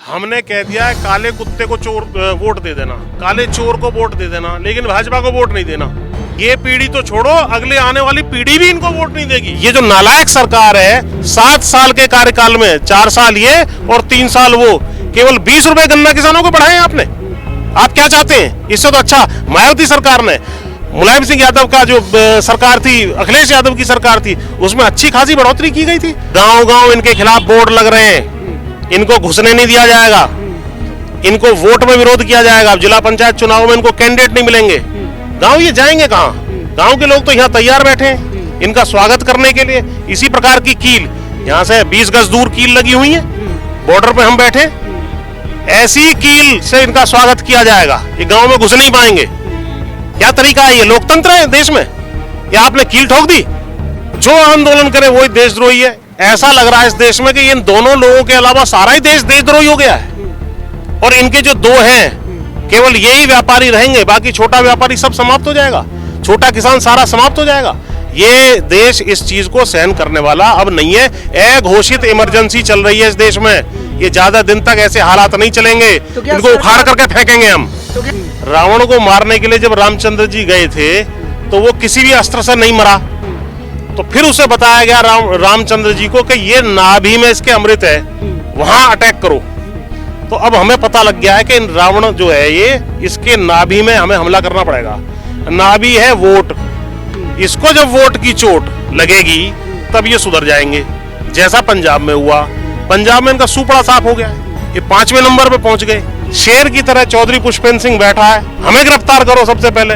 हमने कह दिया है काले कुत्ते को चोर वोट दे देना, काले चोर को वोट दे देना, लेकिन भाजपा को वोट नहीं देना। ये पीढ़ी तो छोड़ो, अगले आने वाली पीढ़ी भी इनको वोट नहीं देगी। ये जो नालायक सरकार है, 7 साल के कार्यकाल में 4 साल ये और 3 साल वो, केवल 20 रुपए गन्ना किसानों को बढ़ाए आपने। आप क्या चाहते हैं? इससे तो अच्छा मायावती सरकार ने, मुलायम सिंह यादव का जो सरकार थी, अखिलेश यादव की सरकार थी, उसमें अच्छी खासी बढ़ोतरी की गई थी। गांव-गांव इनके खिलाफ बोर्ड लग रहे हैं, इनको घुसने नहीं दिया जाएगा, इनको वोट में विरोध किया जाएगा, जिला पंचायत चुनाव में इनको कैंडिडेट नहीं मिलेंगे। गांव ये जाएंगे कहाँ? गांव के लोग तो यहाँ तैयार बैठे हैं इनका स्वागत करने के लिए। इसी प्रकार की कील यहाँ से 20 गज दूर कील लगी हुई है, बॉर्डर पे हम बैठे, ऐसी कील से इनका स्वागत किया जाएगा। ये गांव में घुस नहीं पाएंगे। क्या तरीका है? ये लोकतंत्र है देश में? या आपने कील ठोक दी? जो आंदोलन करे वही देशद्रोही है। ऐसा लग रहा है इस देश में कि इन दोनों लोगों के अलावा सारा ही देश देशद्रोही हो गया है। और इनके जो दो हैं, केवल यही व्यापारी रहेंगे, बाकी छोटा व्यापारी सब समाप्त हो जाएगा, छोटा किसान सारा समाप्त हो जाएगा। ये देश इस चीज को सहन करने वाला अब नहीं है। अघोषित इमरजेंसी चल रही है इस देश में। ये ज्यादा दिन तक ऐसे हालात नहीं चलेंगे, तो इनको उखाड़ करके फेंकेंगे हम। रावण को मारने के लिए जब रामचंद्र जी गए थे तो वो किसी भी अस्त्र से नहीं मरा, तो फिर उसे बताया गया रामचंद्र जी को कि ये नाभि में इसके अमृत है, वहां अटैक करो। तो अब हमें पता लग गया है कि रावण जो है ये, इसके नाभि में हमें हमला करना पड़ेगा। नाभि है वोट, इसको जब वोट की चोट लगेगी तब ये सुधर जाएंगे। जैसा पंजाब में हुआ, पंजाब में इनका सुपड़ा साफ हो गया, ये 5वें नंबर पे पहुंच गए। शेर की तरह चौधरी पुष्पेंद्र सिंह बैठा है, हमें गिरफ्तार करो सबसे पहले।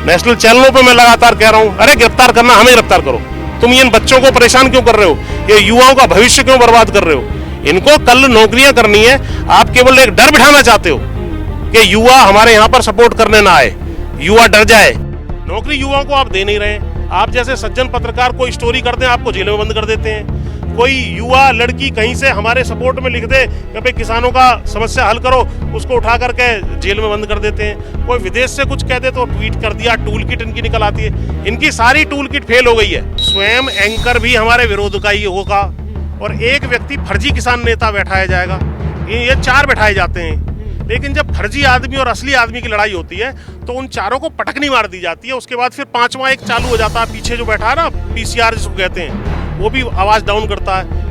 नेशनल चैनलों पे मैं लगातार कह रहा हूं, अरे गिरफ्तार करना, हमें गिरफ्तार करो। तुम इन बच्चों को परेशान क्यों कर रहे हो? ये युवाओं का भविष्य क्यों बर्बाद कर रहे हो? इनको कल नौकरियां करनी है, आप केवल एक डर बिठाना चाहते हो कि युवा हमारे यहाँ पर सपोर्ट करने ना आए, युवा डर जाए। नौकरी युवाओं को आप दे नहीं रहे। आप जैसे सज्जन पत्रकार कोई स्टोरी करते हैं, आपको जेल में बंद कर देते हैं। कोई युवा लड़की कहीं से हमारे सपोर्ट में लिख दे कि भाई किसानों का समस्या हल करो, उसको उठा करके जेल में बंद कर देते हैं। कोई विदेश से कुछ कह दे तो ट्वीट कर दिया, टूल किट इनकी निकल आती है। इनकी सारी टूल किट फेल हो गई है। स्वयं एंकर भी हमारे विरोध का ही होगा और एक व्यक्ति फर्जी किसान नेता बैठाया जाएगा। ये 4 बैठाए जाते हैं, लेकिन जब फर्जी आदमी और असली आदमी की लड़ाई होती है तो उन चारों को पटकनी मार दी जाती है। उसके बाद फिर 5वां एक चालू हो जाता है, पीछे जो बैठा है ना, PCR जिसको कहते हैं, वो भी आवाज डाउन करता है।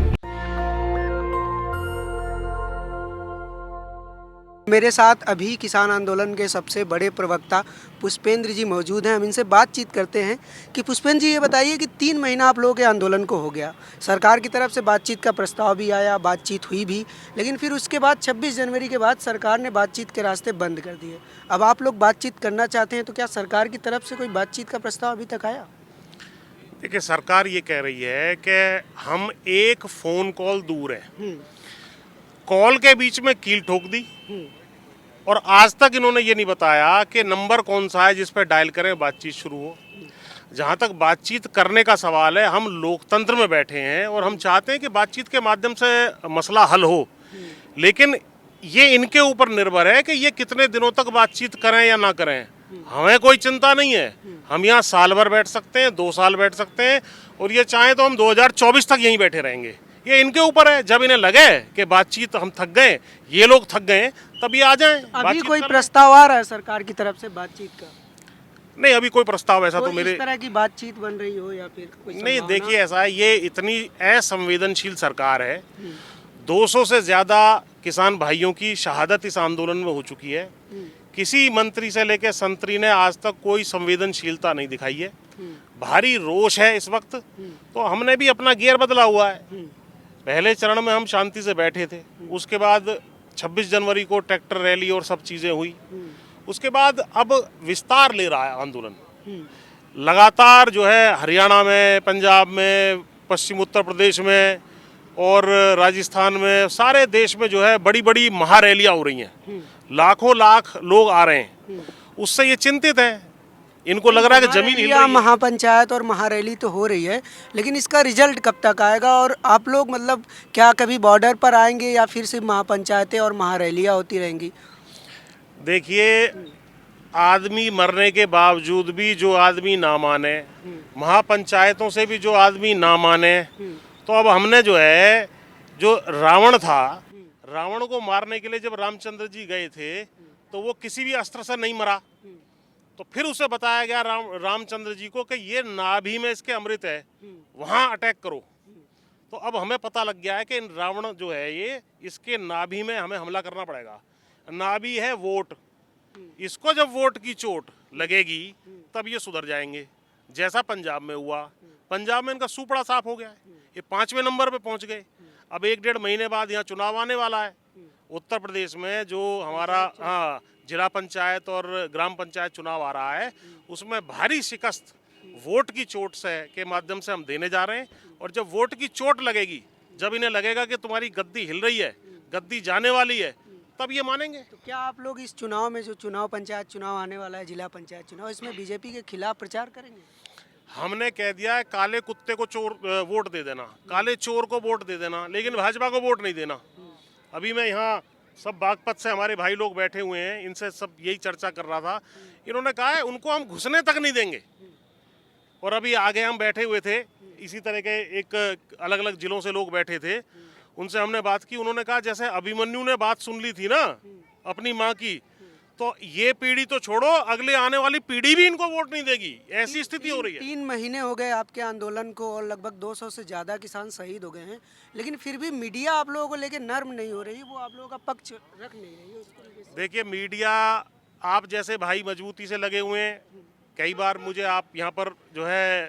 मेरे साथ अभी किसान आंदोलन के सबसे बड़े प्रवक्ता पुष्पेंद्र जी मौजूद हैं। हम इनसे बातचीत करते हैं कि पुष्पेंद्र जी, ये बताइए कि 3 महीना आप लोगों के आंदोलन को हो गया, सरकार की तरफ से बातचीत का प्रस्ताव भी आया, बातचीत हुई भी, लेकिन फिर उसके बाद 26 जनवरी के बाद सरकार ने बातचीत के रास्ते बंद कर दिए। अब आप लोग बातचीत करना चाहते हैं, तो क्या सरकार की तरफ से कोई बातचीत का प्रस्ताव अभी तक आया? देखिए, सरकार ये कह रही है कि हम एक फ़ोन कॉल दूर हैं। कॉल के बीच में कील ठोक दी और आज तक इन्होंने ये नहीं बताया कि नंबर कौन सा है जिस पर डायल करें बातचीत शुरू हो। जहाँ तक बातचीत करने का सवाल है, हम लोकतंत्र में बैठे हैं और हम चाहते हैं कि बातचीत के माध्यम से मसला हल हो, लेकिन ये इनके ऊपर निर्भर है कि ये कितने दिनों तक बातचीत करें या ना करें। हमें कोई चिंता नहीं है, हम यहाँ साल भर बैठ सकते हैं, 2 साल बैठ सकते हैं, और ये चाहें तो हम 2024 तक यहीं बैठे रहेंगे। ये इनके ऊपर है। जब इन्हें लगे कि बातचीत हम थक गए, ये लोग थक गए, तब ये आ जाएं। अभी कोई प्रस्ताव आ रहा है सरकार की तरफ से बातचीत का? नहीं, अभी कोई प्रस्ताव ऐसा तो मेरे इस तरह की बातचीत बन रही हो या फिर कोई नहीं। देखिए, ऐसा है, ये इतनी असंवेदनशील सरकार है। 200 से ज्यादा किसान भाइयों की शहादत इस आंदोलन में हो चुकी है। किसी मंत्री से लेकर संतरी ने आज तक कोई संवेदनशीलता नहीं दिखाई है। भारी रोष है इस वक्त। तो हमने भी अपना गियर बदला हुआ है। पहले चरण में हम शांति से बैठे थे, उसके बाद 26 जनवरी को ट्रैक्टर रैली और सब चीजें हुई। उसके बाद अब विस्तार ले रहा है आंदोलन। लगातार जो है हरियाणा में, पंजाब में, पश्चिम उत्तर प्रदेश में और राजस्थान में, सारे देश में जो है बड़ी बड़ी महारैलियां हो रही हैं। लाखों लाख लोग आ रहे हैं। उससे ये चिंतित हैं। इनको लग रहा है कि जमीन हिल रही है। महापंचायत और महारैली तो हो रही है, लेकिन इसका रिजल्ट कब तक आएगा? और आप लोग मतलब क्या कभी बॉर्डर पर आएंगे या फिर सिर्फ महापंचायतें और महारैलियां होती रहेंगी? देखिए, आदमी मरने के बावजूद भी जो आदमी ना माने, महापंचायतों से भी जो आदमी ना माने, तो अब हमने जो है, जो रावण था, रावण को मारने के लिए जब रामचंद्र जी गए थे तो वो किसी भी अस्त्र से नहीं मरा, तो फिर उसे बताया गया रामचंद्र जी को कि ये नाभि में इसके अमृत है, वहां अटैक करो। तो अब हमें पता लग गया है कि रावण जो है ये इसके नाभि में हमें हमला करना पड़ेगा। नाभि है वोट, इसको जब वोट की चोट लगेगी तब ये सुधर जाएंगे, जैसा पंजाब में हुआ। पंजाब में इनका सूपड़ा साफ हो गया है, ये 5वें नंबर पे पहुंच गए। अब 1-1.5 महीने बाद यहाँ चुनाव आने वाला है। उत्तर प्रदेश में जो हमारा जिला पंचायत और ग्राम पंचायत चुनाव आ रहा है, उसमें भारी शिकस्त वोट की चोट से के माध्यम से हम देने जा रहे हैं। और जब वोट की चोट लगेगी, जब इन्हें लगेगा कि तुम्हारी गद्दी हिल रही है, गद्दी जाने वाली है, तब ये मानेंगे। तो क्या आप लोग इस चुनाव में, जो चुनाव पंचायत चुनाव आने वाला है, जिला पंचायत चुनाव, इसमें बीजेपी के खिलाफ प्रचार करेंगे? हमने कह दिया है काले कुत्ते को चोर वोट दे देना, काले चोर को वोट दे देना, लेकिन भाजपा को वोट नहीं देना। अभी मैं यहाँ सब बागपत से हमारे भाई लोग बैठे हुए हैं, इनसे सब यही चर्चा कर रहा था। इन्होंने कहा है उनको हम घुसने तक नहीं देंगे। और अभी आगे हम बैठे हुए थे, इसी तरह के एक अलग अलग जिलों से लोग बैठे थे, उनसे हमने बात की। उन्होंने कहा जैसे अभिमन्यु ने बात सुन ली थी ना अपनी माँ की, तो ये पीढ़ी तो छोड़ो, अगले आने वाली पीढ़ी भी इनको वोट नहीं देगी, ऐसी स्थिति हो रही है। 3 महीने हो गए आपके आंदोलन को और लगभग 200 से ज़्यादा किसान शहीद हो गए हैं, लेकिन फिर भी मीडिया आप लोगों को लेकर नर्म नहीं हो रही, वो आप लोगों का पक्ष रख नहीं रही है। उसको लेके देखिए, मीडिया आप जैसे भाई मजबूती से लगे हुए हैं। कई बार मुझे आप यहाँ पर जो है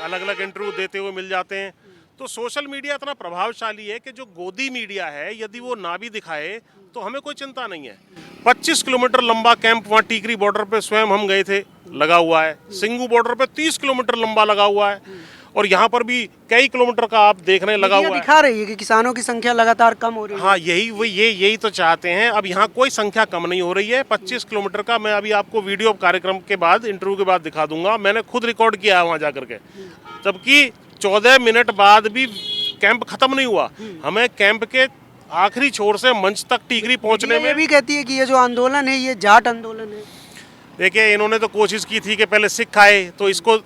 अलग अलग इंटरव्यू देते हुए मिल जाते हैं। तो सोशल मीडिया इतना प्रभावशाली है कि जो गोदी मीडिया है, यदि वो ना भी दिखाए तो हमें कोई चिंता नहीं है। 25 किलोमीटर लंबा कैंप वहाँ टीकरी बॉर्डर पे स्वयं हम गए थे, लगा हुआ है। सिंगू बॉर्डर पे 30 किलोमीटर लंबा लगा हुआ है, और यहाँ पर भी कई किलोमीटर का आप देख रहे हैं लगा हुआ है। दिखा रही है कि किसानों की संख्या लगातार कम हो रही है। हाँ, यही तो चाहते हैं। अब यहाँ कोई संख्या कम नहीं हो रही है। 25 किलोमीटर का मैं अभी आपको वीडियो कार्यक्रम के बाद, इंटरव्यू के बाद दिखा दूंगा। मैंने खुद रिकॉर्ड किया है वहाँ जाकर के, जबकि 14 मिनट बाद भी कैंप खत्म नहीं हुआ। हमें कैंप के आखिरी छोर से मंच तक टीकरी पहुंचने में ये भी कहती है कि ये जो आंदोलन है ये जाट आंदोलन है। देखिए, इन्होंने तो कोशिश की थी कि पहले सिख आए तो इसको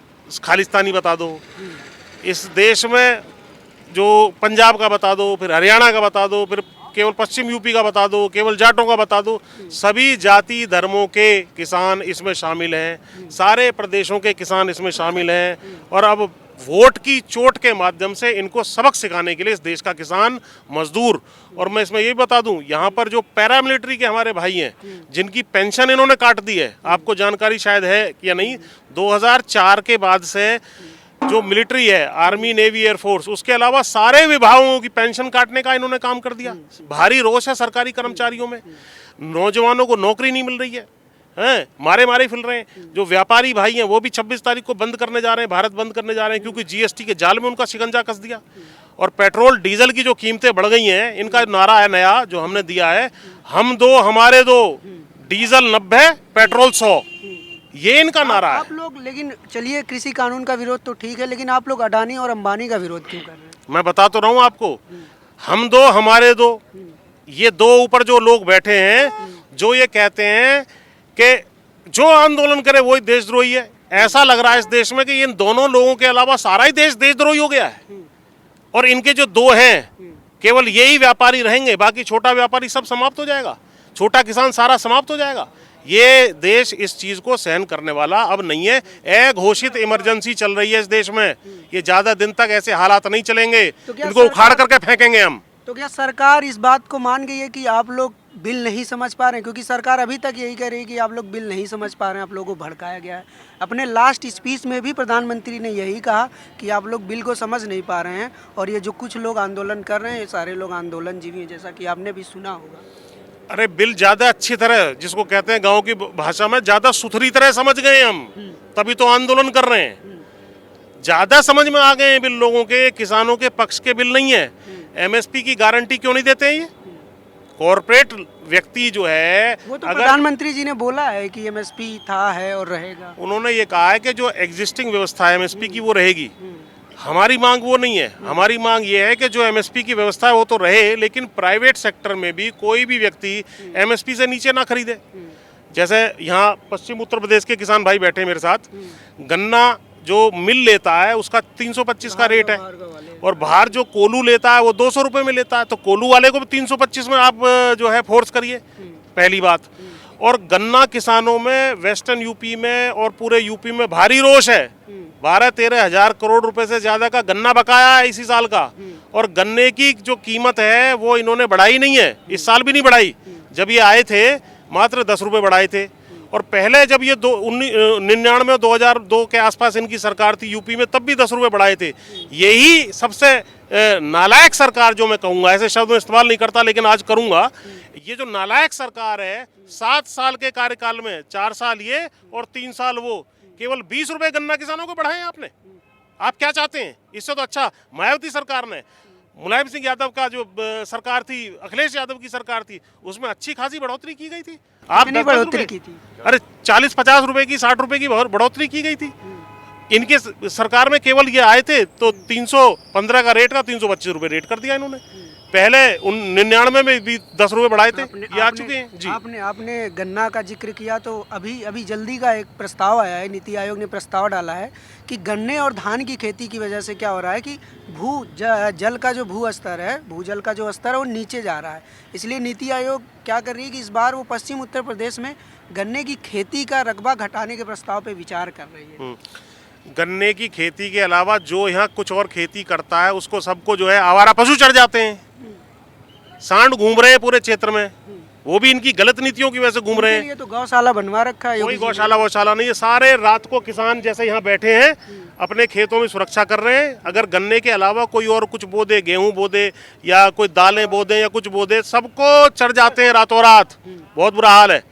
खालिस्तानी बता दो, इस देश में जो पंजाब का बता दो, फिर हरियाणा का बता दो, फिर केवल पश्चिम यूपी का बता दो, केवल जाटों का बता दो। सभी जाति धर्मों के किसान इसमें शामिल हैं, सारे प्रदेशों के किसान इसमें शामिल हैं। और अब वोट की चोट के माध्यम से इनको सबक सिखाने के लिए इस देश का किसान, मजदूर, और मैं इसमें ये बता दूं, यहाँ पर जो पैरामिलिट्री के हमारे भाई हैं, जिनकी पेंशन इन्होंने काट दी है, आपको जानकारी शायद है या नहीं, 2004 के बाद से जो मिलिट्री है, आर्मी, नेवी, एयरफोर्स, उसके अलावा सारे विभागों की पेंशन काटने का इन्होंने काम कर दिया। भारी रोष है सरकारी कर्मचारियों में। नौजवानों को नौकरी नहीं मिल रही है, मारे फिर रहे हैं। जो व्यापारी भाई हैं वो भी 26 तारीख को बंद करने जा रहे हैं, भारत बंद करने जा रहे हैं, क्योंकि जीएसटी के जाल में उनका शिकंजा कस दिया। और पेट्रोल डीजल की जो कीमतें बढ़ गई हैं, इनका नारा है नया जो हमने दिया है, हम दो हमारे दो, डीजल 90 पेट्रोल 100, ये इनका नारा है। आप लोग, लेकिन चलिए, कृषि कानून का विरोध तो ठीक है, लेकिन आप लोग अडानी और अंबानी का विरोध क्यों कर रहे हैं? मैं बता तो रहा हूँ आपको, हम दो हमारे दो, ये दो ऊपर जो लोग बैठे हैं, जो ये कहते हैं कि जो आंदोलन करे वही देशद्रोही है। ऐसा लग रहा है इस देश में कि इन दोनों लोगों के अलावा सारा ही देश देशद्रोही हो गया है। और इनके जो दो हैं, केवल यही व्यापारी रहेंगे, बाकी छोटा व्यापारी सब समाप्त हो जाएगा, छोटा किसान सारा समाप्त हो जाएगा। ये देश इस चीज को सहन करने वाला अब नहीं है। अघोषित इमरजेंसी चल रही है इस देश में, ये ज्यादा दिन तक ऐसे हालात नहीं चलेंगे, इनको उखाड़ करके फेंकेंगे हम। तो क्या सरकार इस बात को मान गई है कि आप लोग बिल नहीं समझ पा रहे हैं? क्योंकि सरकार अभी तक यही कह रही है कि आप लोग बिल नहीं समझ पा रहे हैं, आप लोगों को भड़काया गया है। अपने लास्ट स्पीच में भी प्रधानमंत्री ने यही कहा कि आप लोग बिल को समझ नहीं पा रहे हैं, और ये जो कुछ लोग आंदोलन कर रहे हैं, ये सारे लोग आंदोलन जीवी हैं, जैसा कि आपने भी सुना होगा। अरे, बिल ज्यादा अच्छी तरह, जिसको कहते हैं गाँव की भाषा में, ज्यादा सुथरी तरह समझ गए हम, तभी तो आंदोलन कर रहे हैं। ज्यादा समझ में आ गए हैं बिल लोगों के, किसानों के पक्ष के बिल नहीं है। एमएसपी की गारंटी क्यों नहीं देते हैं ये कॉर्पोरेट व्यक्ति जो है? वो तो प्रधानमंत्री जी ने बोला है कि एमएसपी था, है और रहेगा। उन्होंने ये कहा है कि जो एग्जिस्टिंग व्यवस्था है एमएसपी की वो रहेगी। हमारी मांग वो नहीं है। हमारी मांग ये है कि जो एमएसपी की व्यवस्था है वो तो रहे, लेकिन प्राइवेट सेक्टर में भी कोई भी व्यक्ति एमएसपी से नीचे ना खरीदे। जैसे यहाँ पश्चिम उत्तर प्रदेश के किसान भाई बैठे मेरे साथ, गन्ना जो मिल लेता है उसका 325 का रेट है, और बाहर जो कोलू लेता है वो 200 रुपये में लेता है, तो कोलू वाले को भी 325 में आप जो है फोर्स करिए, पहली बात। और गन्ना किसानों में वेस्टर्न यूपी में और पूरे यूपी में भारी रोष है। 12-13 हजार करोड़ रुपए से ज्यादा का गन्ना बकाया है इसी साल का, और गन्ने की जो कीमत है वो इन्होंने बढ़ाई नहीं है, इस साल भी नहीं बढ़ाई। जब ये आए थे मात्र 10 रुपये बढ़ाए थे, और पहले जब ये 99 2002 के आसपास इनकी सरकार थी यूपी में, तब भी 10 रुपये बढ़ाए थे। यही सबसे नालायक सरकार, जो मैं कहूँगा, ऐसे शब्द में इस्तेमाल नहीं करता लेकिन आज करूँगा, ये जो नालायक सरकार है 7 साल के कार्यकाल में 4 साल ये और 3 साल वो, केवल 20 रुपये गन्ना किसानों को बढ़ाए आपने। आप क्या चाहते हैं? इससे तो अच्छा मायावती सरकार ने, मुलायम सिंह यादव का जो सरकार थी, अखिलेश यादव की सरकार थी, उसमें अच्छी खासी बढ़ोतरी की गई थी। आप कितनी बढ़ोतरी की थी? अरे 40-50 रुपए की, 60 रुपए की बढ़ोतरी की गई थी। इनके सरकार में केवल ये आए थे तो 315 का रेट का 325 रुपए रेट कर दिया इन्होंने। पहले 99 में भी 10 रुपए बढ़ाए थे, ये आ चुके हैं जी। आपने गन्ना का जिक्र किया, तो अभी जल्दी का एक प्रस्ताव आया है, नीति आयोग ने प्रस्ताव डाला है कि गन्ने और धान की खेती की वजह से क्या हो रहा है कि जल का जो भूजल का जो स्तर है वो नीचे जा रहा है। इसलिए नीति आयोग क्या कर रही है कि इस बार वो पश्चिम उत्तर प्रदेश में गन्ने की खेती का रकबा घटाने के प्रस्ताव पे विचार कर रही है। गन्ने की खेती के अलावा जो यहाँ कुछ और खेती करता है उसको सबको जो है आवारा पशु चढ़ जाते हैं, सांड घूम रहे हैं पूरे क्षेत्र में, वो भी इनकी गलत नीतियों की वजह से घूम रहे हैं। ये तो गौशाला बनवा रखा है, कोई गौशाला नहीं है, सारे रात को किसान जैसे यहाँ बैठे हैं अपने खेतों में सुरक्षा कर रहे हैं। अगर गन्ने के अलावा कोई और कुछ बो दे, गेहूं बो दे या कोई दालें बो दे या कुछ बो दे, सबको चढ़ जाते हैं रातों रात। बहुत बुरा हाल है।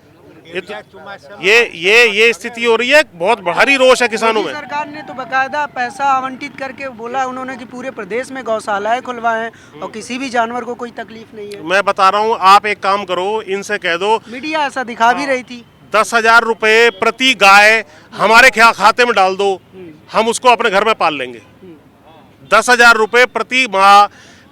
ये स्थिति हो रही है, बहुत भारी रोष है किसानों में। सरकार ने तो बकायदा पैसा आवंटित करके बोला उन्होंने कि पूरे प्रदेश में गौशालाएं खुलवाएं और किसी भी जानवर को कोई तकलीफ नहीं है। मैं बता रहा हूँ, आप एक काम करो, इनसे कह दो, मीडिया ऐसा दिखा भी रही थी, 10,000 रुपए प्रति गाय हमारे खाते में डाल दो, हम उसको अपने घर में पाल लेंगे। 10,000 रुपए प्रति माह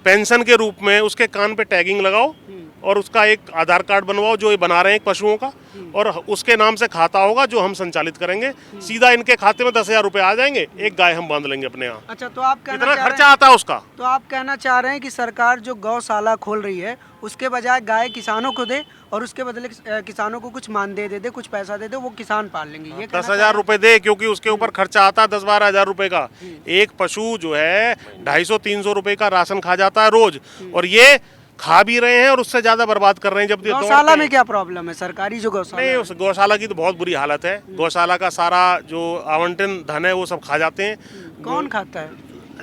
पेंशन के रूप में उसके कान पे टैगिंग लगाओ और उसका एक आधार कार्ड बनवाओ जो ये बना रहे हैं पशुओं का, और उसके नाम से खाता होगा जो हम संचालित करेंगे। सीधा इनके खाते में 10,000 रुपए आ जाएंगे, एक गाय हम बांध लेंगे अपने यहाँ। अच्छा, तो आप कितना खर्चा आता है उसका? तो आप कहना चाह रहे हैं कि सरकार जो गौशाला खोल रही है उसके बजाय गाय किसानों को दे और उसके बदले किसानों को कुछ मानदेय दे, कुछ पैसा दे, वो किसान पाल लेंगे। ये 10,000 रुपए दे, क्योंकि उसके ऊपर खर्चा आता है 10-12 हजार रुपए का। एक पशु जो है 250-300 रुपए का राशन खा जाता है रोज, और ये खा भी रहे हैं और उससे ज्यादा बर्बाद कर रहे हैं। जब गौशाला में क्या प्रॉब्लम है? सरकारी जो गौशाला नहीं, उस गौशाला की तो बहुत बुरी हालत है। गौशाला का सारा जो आवंटन धन है वो सब खा जाते हैं। कौन खाता है?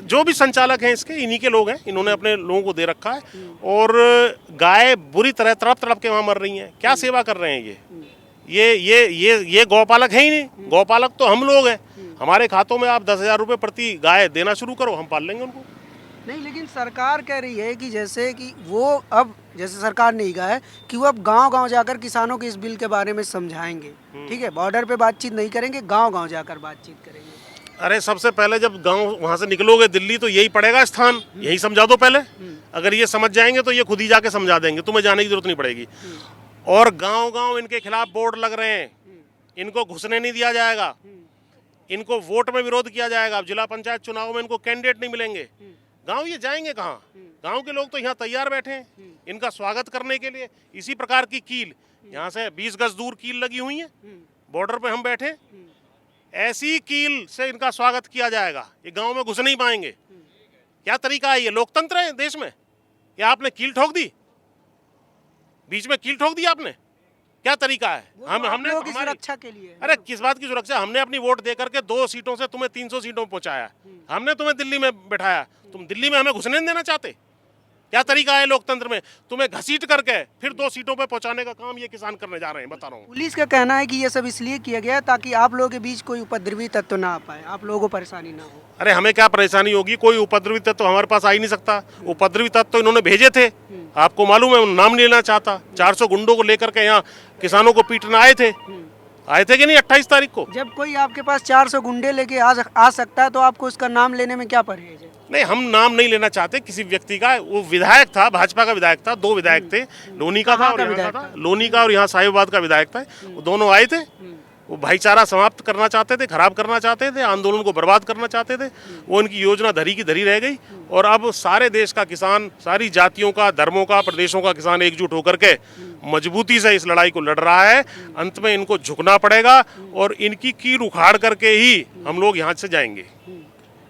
जो भी संचालक हैं इसके, इन्हीं के लोग हैं, इन्होंने अपने लोगों को दे रखा है। और गाय बुरी तरह तड़प के वहाँ मर रही हैं। क्या सेवा कर रहे हैं ये गौपालक है ही नहीं। गौपालक तो हम लोग हैं। हमारे खातों में आप 10,000 रुपए प्रति गाय देना शुरू करो, हम पाल लेंगे उनको। नहीं, लेकिन सरकार कह रही है कि जैसे कि वो अब, जैसे सरकार ने कहा है कि वो अब गांव-गांव जाकर किसानों को इस बिल के बारे में समझाएंगे। ठीक है, बॉर्डर पे बातचीत नहीं करेंगे, गांव-गांव जाकर बातचीत करेंगे। अरे सबसे पहले जब गांव वहां से निकलोगे दिल्ली तो यही पड़ेगा स्थान, यही समझा दो पहले। अगर ये समझ जाएंगे तो ये खुद ही जाके समझा देंगे, तुम्हें जाने की जरूरत नहीं पड़ेगी। और गांव-गांव इनके खिलाफ बोर्ड लग रहे हैं, इनको घुसने नहीं दिया जाएगा, इनको वोट में विरोध किया जाएगा। जिला पंचायत चुनाव में इनको कैंडिडेट नहीं मिलेंगे। गांव ये जाएंगे कहाँ? गांव के लोग तो यहाँ तैयार बैठे हैं इनका स्वागत करने के लिए। इसी प्रकार की कील यहाँ से 20 गज दूर कील लगी हुई है, बॉर्डर पे हम बैठे, ऐसी कील से इनका स्वागत किया जाएगा। ये गांव में घुस नहीं पाएंगे। क्या तरीका है? ये लोकतंत्र है देश में? या आपने कील ठोक दी, बीच में कील ठोक दी आपने? क्या तरीका है? हमने की सुरक्षा के लिए। अरे किस बात की सुरक्षा? हमने अपनी वोट दे करके 2 सीटों से तुम्हें 300 सीटों में पहुंचाया। हमने तुम्हें दिल्ली में बैठाया, तुम दिल्ली में हमें घुसने नहीं देना चाहते? क्या तरीका है लोकतंत्र में? तुम्हें घसीट करके फिर 2 सीटों पे पहुंचाने का काम ये किसान करने जा रहे हैं, बता रहा हूँ। पुलिस का कहना है कि ये सब इसलिए किया गया ताकि आप लोगों के बीच कोई उपद्रवी तत्व ना आ पाए, आप लोगों को परेशानी ना हो। अरे हमें क्या परेशानी होगी? कोई उपद्रवी तत्व तो हमारे पास आ ही नहीं सकता। उपद्रवी तत्व तो इन्होंने भेजे थे, आपको मालूम है, नाम नहीं लेना चाहता। 400 गुंडों को लेकर के यहाँ किसानों को पीटने आए थे कि नहीं 28 तारीख को? जब कोई आपके पास 400 गुंडे लेके आ सकता है तो आपको उसका नाम लेने में क्या परहेज है? नहीं, हम नाम नहीं लेना चाहते किसी व्यक्ति का। वो विधायक था, भाजपा का विधायक था, 2 विधायक थे, लोनी का था और यहाँ का था। लोनी का और यहाँ साहिबाबाद का विधायक था, वो दोनों आए थे वो भाईचारा समाप्त करना चाहते थे, खराब करना चाहते थे, आंदोलन को बर्बाद करना चाहते थे। वो उनकी योजना धरी की धरी रह गई और अब सारे देश का किसान, सारी जातियों का, धर्मों का, प्रदेशों का किसान एकजुट होकर के मजबूती से इस लड़ाई को लड़ रहा है। अंत में इनको झुकना पड़ेगा और इनकी कील उखाड़ करके ही हम लोग यहाँ से जाएंगे।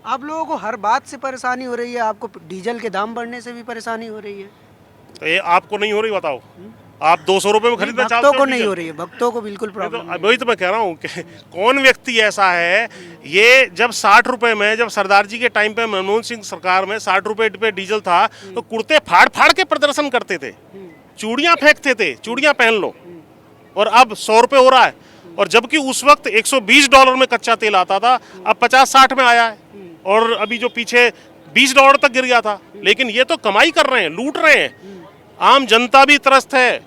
आप लोगों को हर बात से परेशानी हो रही है, आपको डीजल के दाम बढ़ने से भी परेशानी हो रही है। तो ये आपको नहीं हो रही, बताओ? आप 200 रुपए में खरीदना चाहते हो? भक्तों को नहीं हो रही है, भक्तों को बिल्कुल प्रॉब्लम। तो वही तो मैं कह रहा हूँ कि कौन व्यक्ति ऐसा है, ये जब 60 रुपए में, जब सरदार जी के टाइम पे मनमोहन सिंह सरकार में 60 रुपए पे डीजल था तो कुर्ते फाड़ फाड़ के प्रदर्शन करते थे, चूड़ियां फेंकते थे, चूड़ियां पहन लो। और अब 100 रुपए हो रहा है, और जबकि उस वक्त $120 में कच्चा तेल आता था, अब 50-60 में आया है, और अभी जो पीछे $20 तक गिर गया था। लेकिन ये तो कमाई कर रहे हैं, लूट रहे हैं, आम जनता भी त्रस्त है।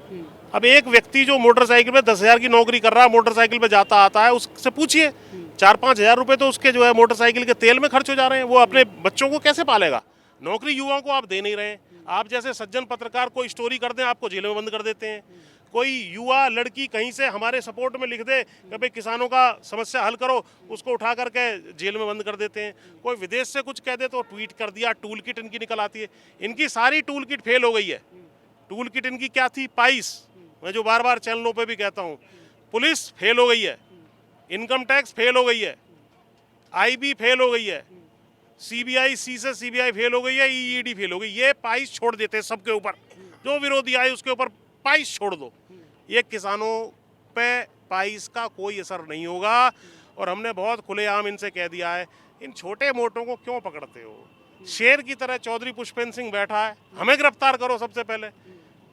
अब एक व्यक्ति जो मोटरसाइकिल पे 10,000 की नौकरी कर रहा है, मोटरसाइकिल पे जाता आता है, उससे पूछिए 4-5 हज़ार रुपए तो उसके जो है मोटरसाइकिल के तेल में खर्च हो जा रहे हैं। वो अपने बच्चों को कैसे पालेगा? नौकरी युवाओं को आप दे नहीं रहे। आप जैसे सज्जन पत्रकार कोई स्टोरी कर दें, आपको जेल में बंद कर देते हैं। कोई युवा लड़की कहीं से हमारे सपोर्ट में लिख दे कि भाई किसानों का समस्या हल करो, उसको उठा करके जेल में बंद कर देते हैं। कोई विदेश से कुछ कह दे तो ट्वीट कर दिया, टूल किट इनकी निकल आती है। इनकी सारी टूल किट फेल हो गई है। टूल किट इनकी क्या थी? पाइस। मैं जो बार बार चैनलों पे भी कहता हूँ, पुलिस फेल हो गई है, इनकम टैक्स फेल हो गई है, IB फेल हो गई है, CBI से CBI फेल हो गई है, ED फेल हो गई। ये पाइस छोड़ देते हैं सबके ऊपर, जो विरोधी आए उसके ऊपर पाइस छोड़ दो। ये किसानों पे पाइस का कोई असर नहीं होगा। और हमने बहुत खुलेआम इनसे कह दिया है, इन छोटे मोटों को क्यों पकड़ते हो? शेर की तरह चौधरी पुष्पेंद्र सिंह बैठा है, हमें गिरफ्तार करो सबसे पहले।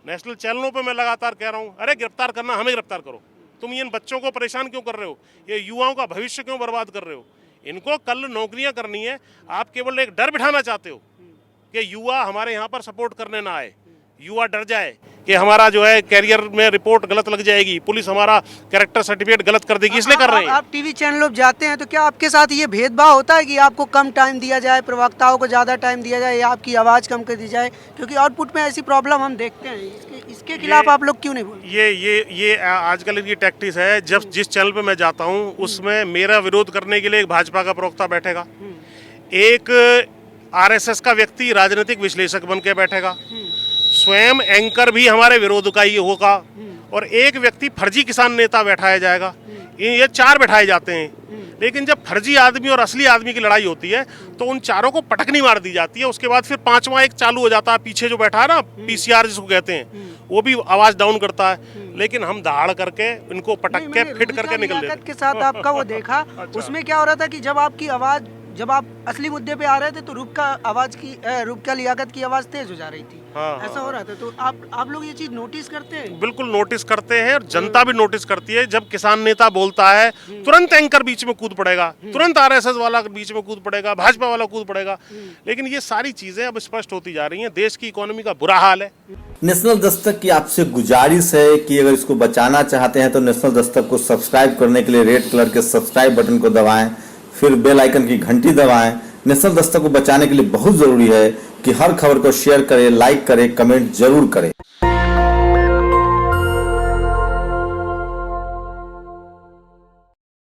नेशनल चैनलों पे मैं लगातार कह रहा हूँ, अरे गिरफ्तार करना, हमें गिरफ्तार करो। तुम इन बच्चों को परेशान क्यों कर रहे हो? ये युवाओं का भविष्य क्यों बर्बाद कर रहे हो? इनको कल नौकरियां करनी है। आप केवल एक डर बिठाना चाहते हो कि युवा हमारे यहाँ पर सपोर्ट करने ना आए, युवा डर जाए कि हमारा जो है कैरियर में रिपोर्ट गलत लग जाएगी, पुलिस हमारा कैरेक्टर सर्टिफिकेट गलत कर देगी, इसलिए कर रहे हैं। आप टीवी चैनलों पर जाते हैं तो क्या आपके साथ ये भेदभाव होता है कि आपको कम टाइम दिया जाए, प्रवक्ताओं को ज़्यादा टाइम दिया जाए, या आपकी आवाज़ कम कर दी जाए? क्योंकि आउटपुट में ऐसी प्रॉब्लम हम देखते हैं, इसके खिलाफ आप लोग क्यों नहीं बोलते? ये आजकल इनकी टैक्टिस है। जब जिस चैनल पे मैं जाता हूँ उसमें मेरा विरोध करने के लिए एक भाजपा का प्रवक्ता बैठेगा, एक RSS का व्यक्ति राजनीतिक विश्लेषक बन के बैठेगा, स्वयं एंकर भी हमारे विरोध का ही होगा, और एक व्यक्ति फर्जी किसान नेता बैठाया जाएगा। ये 4 बैठाए जाते हैं। लेकिन जब फर्जी आदमी और असली आदमी की लड़ाई होती है तो उन चारों को पटकनी मार दी जाती है। उसके बाद फिर 5वां एक चालू हो जाता है, पीछे जो बैठा है ना, PCR जिसको कहते हैं, वो भी आवाज़ डाउन करता है। लेकिन हम दहाड़ करके इनको पटक के फिट करके निकल देते हैं। के साथ आपका वो देखा, उसमें क्या हो रहा था कि जब आपकी आवाज़, जब आप असली मुद्दे पे आ रहे थे तो रुपका लियाकत की आवाज़ तेज हो जा रही थी। ऐसा हो रहा था। तो आप लोग ये चीज़ नोटिस करते हैं? बिल्कुल नोटिस करते हैं, और जनता भी नोटिस करती है। जब किसान नेता बोलता है तुरंत एंकर बीच में कूद पड़ेगा, तुरंत RSS वाला बीच में कूद पड़ेगा, भाजपा वाला कूद पड़ेगा। लेकिन ये सारी चीजें अब स्पष्ट होती जा रही हैं। देश की इकोनॉमी का बुरा हाल है। नेशनल दस्तक की आपसे गुजारिश है कि अगर इसको बचाना चाहते हैं तो नेशनल दस्तक को सब्सक्राइब करने के लिए रेड कलर के सब्सक्राइब बटन को दबाएं, फिर बेल आइकन की घंटी दबाएं। नेशनल दस्तक को बचाने के लिए बहुत जरूरी है कि हर खबर को शेयर करें, लाइक करें, कमेंट जरूर करें।